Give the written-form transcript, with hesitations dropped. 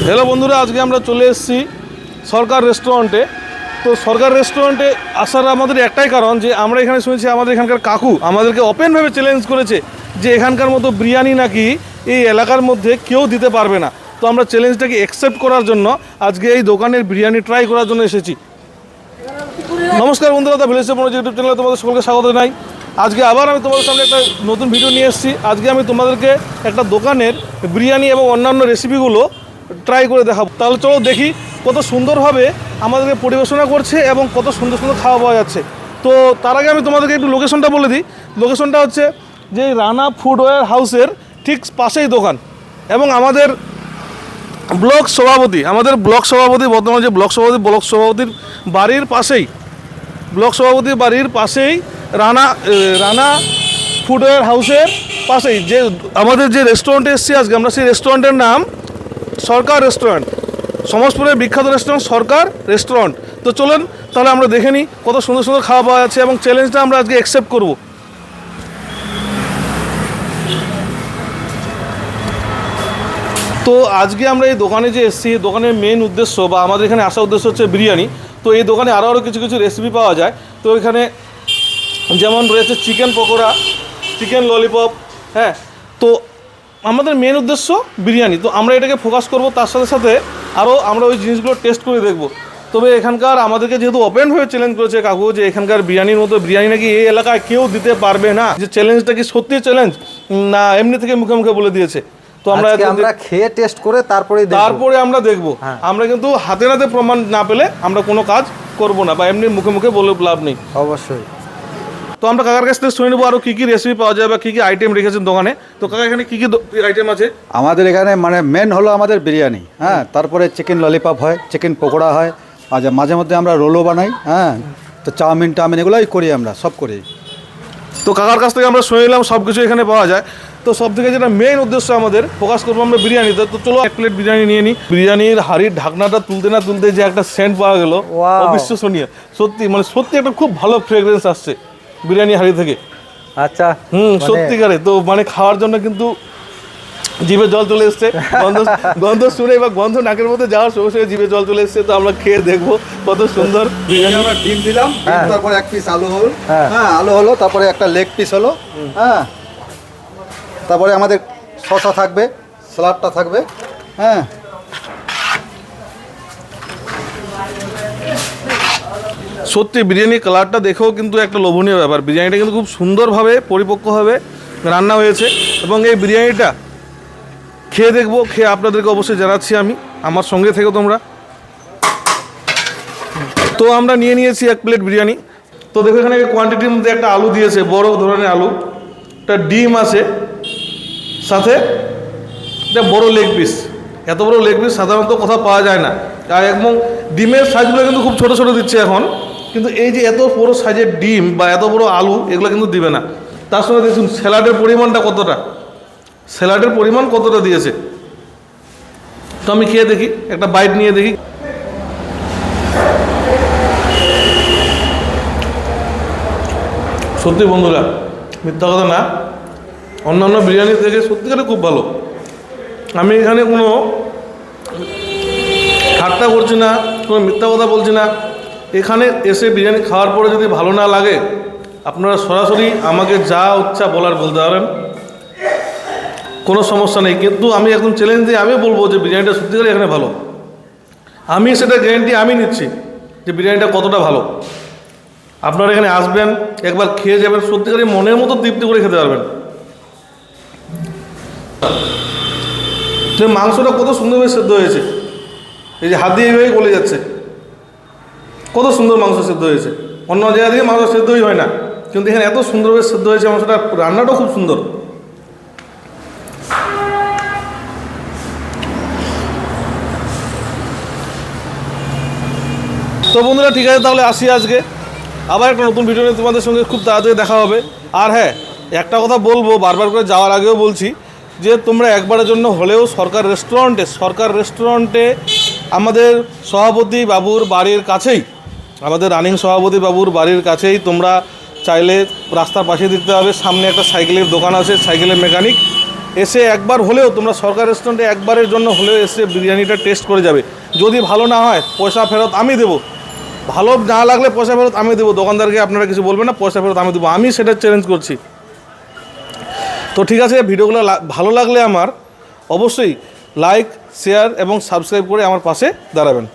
Hello বন্ধুরা, আজকে আমরা চলে এসেছি সরকার রেস্টুরেন্টে। তো সরকার রেস্টুরেন্টে আসার আমাদের একটাই কারণ যে আমরা এখানে শুনেছি আমাদের এখানকার কাকু আমাদেরকে ওপেনভাবে চ্যালেঞ্জ করেছে যে এখানকার মতো বিরিয়ানি নাকি এই এলাকার মধ্যে কেউ দিতে পারবে না। তো আমরা চ্যালেঞ্জটাকে অ্যাকসেপ্ট করার জন্য আজকে এই দোকানের বিরিয়ানি ট্রাই করার জন্য এসেছি। নমস্কার বন্ধুরা, দ্য ভিলেজ মনোজ ইউটিউব চ্যানেলে তোমাদের সকলকে স্বাগত জানাই। আজকে আবার আমি তোমাদের সামনে একটা নতুন ভিডিও নিয়ে এসেছি। আজকে আমি তোমাদেরকে একটা দোকানের বিরিয়ানি এবং অন্যান্য রেসিপিগুলো ট্রাই করে দেখাবো। তাহলে চলো দেখি কত সুন্দরভাবে আমাদেরকে পরিবেশনা করছে এবং কত সুন্দর সুন্দর খাওয়া পাওয়া যাচ্ছে। তো তার আগে আমি তোমাদেরকে একটু লোকেশনটা বলে দিই। লোকেশনটা হচ্ছে যে রানা ফুডওয়্যার হাউসের ঠিক পাশেই দোকান, এবং আমাদের ব্লক সভাপতি বর্তমানে যে ব্লক সভাপতির বাড়ির পাশেই রানা ফুডওয়্যার হাউসের পাশেই যে আমাদের যে রেস্টুরেন্টে এসেছি আজকে আমরা, সেই রেস্টুরেন্টের নাম সরকার রেস্টুরেন্ট। সমাজপুরের বিখ্যাত রেস্টুরেন্ট সরকার রেস্টুরেন্ট। তো চলুন তাহলে আমরা দেখে নিই কত সুন্দর সুন্দর খাওয়া পাওয়া যাচ্ছে এবং চ্যালেঞ্জটা আমরা আজকে অ্যাকসেপ্ট করব। তো আজকে আমরা এই দোকানে যে এসেছি, দোকানের মেন উদ্দেশ্য বা আমাদের এখানে আসার উদ্দেশ্য হচ্ছে বিরিয়ানি। তো এই দোকানে আরও কিছু কিছু রেসিপি পাওয়া যায়। তো এখানে যেমন রয়েছে চিকেন পকোড়া, চিকেন ললিপপ, হ্যাঁ। তো আমাদের মেন উদ্দেশ্য বিরিয়ানি, তো আমরা এটাকে ফোকাস করব। তার সাথে সাথে আরও আমরা ওই জিনিসগুলো টেস্ট করে দেখব। তবে এখানকার আমাদেরকে যেহেতু ওপেনভাবে চ্যালেঞ্জ করেছে কাকু যে এখানকার বিরিয়ানির মতো বিরিয়ানি নাকি এই এলাকায় কেউ দিতে পারবে না, যে চ্যালেঞ্জটা কি সত্যি চ্যালেঞ্জ না এমনি থেকে মুখে মুখে বলে দিয়েছে। তো আমরা খেয়ে টেস্ট করে তারপরে আমরা দেখব। আমরা কিন্তু হাতে নাতে প্রমাণ না পেলে আমরা কোনো কাজ করব না, বা এমনি মুখে মুখে বলে লাভ নেই। অবশ্যই। তো আমরা কাকার কাছ থেকে শুনে নেবো আরও কী কী রেসিপি পাওয়া যায় বা কী কী আইটেম রেখেছেন দোকানে। তো কাকা এখানে কী কী আইটেম আছে? আমাদের এখানে মেন হলো আমাদের বিরিয়ানি, হ্যাঁ। তারপরে চিকেন ললিপপ হয়, চিকেন পকোড়া হয়, আর মাঝে মধ্যে আমরা রোলও বানাই, হ্যাঁ। তো চাউমিন এগুলোই করি, আমরা সব করি। তো কাকার কাছ থেকে আমরা শুনে নিলাম সব কিছু এখানে পাওয়া যায়। তো সব থেকে যেটা মেইন উদ্দেশ্য আমাদের ফোকাস করবো আমরা বিরিয়ানিতে। তো চলো এক প্লেট বিরিয়ানি নিয়ে নিই। বিরিয়ানির হাড়ির ঢাকনাটা তুলতে না তুলতে যে একটা সেন্ট পাওয়া গেল, অবিশ্বাসনীয়। সত্যি একটা খুব ভালো ফ্রেগরেন্স আসছে বিরিয়ানি হাড়ি থেকে। আচ্ছা, সত্যিকারে। তো খাওয়ার জন্য কিন্তু জিভে জল চলে এসছে। গন্ধ শুনে বা গন্ধ নাকের মধ্যে যাওয়ার সঙ্গে সঙ্গে জিভে জল চলে এসছে। তো আমরা খেয়ে দেখবো কত সুন্দর বিরিয়ানি। আমরা ডিম দিলাম, তারপরে এক পিস আলু হলো, হ্যাঁ আলু হলো, তারপরে একটা লেগ পিস হলো, হ্যাঁ। তারপরে আমাদের শসা থাকবে, স্যালাডটা থাকবে, হ্যাঁ। সত্যি বিরিয়ানির কালারটা দেখেও কিন্তু একটা লোভনীয় ব্যাপার। বিরিয়ানিটা কিন্তু খুব সুন্দরভাবে পরিপক্কভাবে রান্না হয়েছে, এবং এই বিরিয়ানিটা খেয়ে দেখবো, খেয়ে আপনাদেরকে অবশ্যই জানাচ্ছি আমি। আমার সঙ্গে থেকে তোমরা। তো আমরা নিয়ে নিয়েছি এক প্লেট বিরিয়ানি। তো দেখো এখানে কোয়ান্টিটির মধ্যে একটা আলু দিয়েছে, বড় ধরনের আলু, একটা ডিম আছে, সাথে একটা বড় লেগ পিস। এত বড় লেগ পিস সাধারণত কোথাও পাওয়া যায় না। আর এবং ডিমের সাইজগুলো কিন্তু খুব ছোটো ছোটো দিচ্ছে এখন, কিন্তু এই যে এত বড় সাইজের ডিম বা এত বড় আলু এগুলো কিন্তু দিবে না। তার সঙ্গে দেখুন স্যালাডের পরিমাণ কতটা দিয়েছে। তো আমি খেয়ে দেখি, একটা বাইট নিয়ে দেখি। সত্যি বন্ধুরা, মিথ্যা কথা না, অন্যান্য বিরিয়ানি থেকে সত্যিকারে খুব ভালো। আমি এখানে কোনো ঠাট্টা করছি না, কোনো মিথ্যা কথা বলছি না। এখানে এসে বিরিয়ানি খাওয়ার পরে যদি ভালো না লাগে, আপনারা সরাসরি আমাকে যা ইচ্ছা বলার বলতে পারেন, কোনো সমস্যা নেই। কিন্তু আমি এখন চ্যালেঞ্জ দিয়ে আমি বলবো যে বিরিয়ানিটা সত্যিকারে এখানে ভালো। আমি সেটা গ্যারেন্টি আমি নিচ্ছি যে বিরিয়ানিটা কতটা ভালো। আপনারা এখানে আসবেন, একবার খেয়ে যাবেন, সত্যিকারে মনের মতো তৃপ্তি করে খেতে পারবেন। মাংসটা কত সুন্দরভাবে সেদ্ধ হয়েছে, এই যে হাত দিয়ে এইভাবে গলে যাচ্ছে, কত সুন্দর মাংস সেদ্ধ হয়েছে। অন্য জায়গা থেকে মাংস সেদ্ধই হয় না, কিন্তু এখানে এত সুন্দরভাবে সেদ্ধ হয়েছে মাংসটা। রান্নাটাও খুব সুন্দর। তো বন্ধুরা ঠিক আছে, তাহলে আসি আজকে আবার একটা নতুন ভিডিও নিয়ে তোমাদের সঙ্গে খুব তাড়াতাড়ি দেখা হবে। আর হ্যাঁ, একটা কথা বলবো, বারবার করে যাওয়ার আগেও বলছি যে তোমরা একবারের জন্য হলেও সরকার রেস্টুরেন্টে আমাদের সভাপতি বাবুর বাড়ির কাছেই, আমাদের রানিং সভাপতি বাবুর বাড়ির কাছেই তোমরা চাইলে রাস্তার পাশে দিতে হবে। সামনে একটা সাইকেলের দোকান আছে, সাইকেলের মেকানিক, এসে একবার হলেও তোমরা সরকার রেস্টুরেন্টে একবারের জন্য হলেও এসে বিরিয়ানিটা টেস্ট করে যাবে। যদি ভালো না হয় পয়সা ফেরত আমি দেবো, ভালো না লাগলে পয়সা ফেরত আমি দেবো, দোকানদারকে আপনারা কিছু বলবেন না, পয়সা ফেরত আমি দেবো, আমি সেটা চ্যালেঞ্জ করছি। তো ঠিক আছে, ভিডিওগুলো ভালো লাগলে আমার অবশ্যই লাইক, শেয়ার এবং সাবস্ক্রাইব করে আমার পাশে দাঁড়াবেন।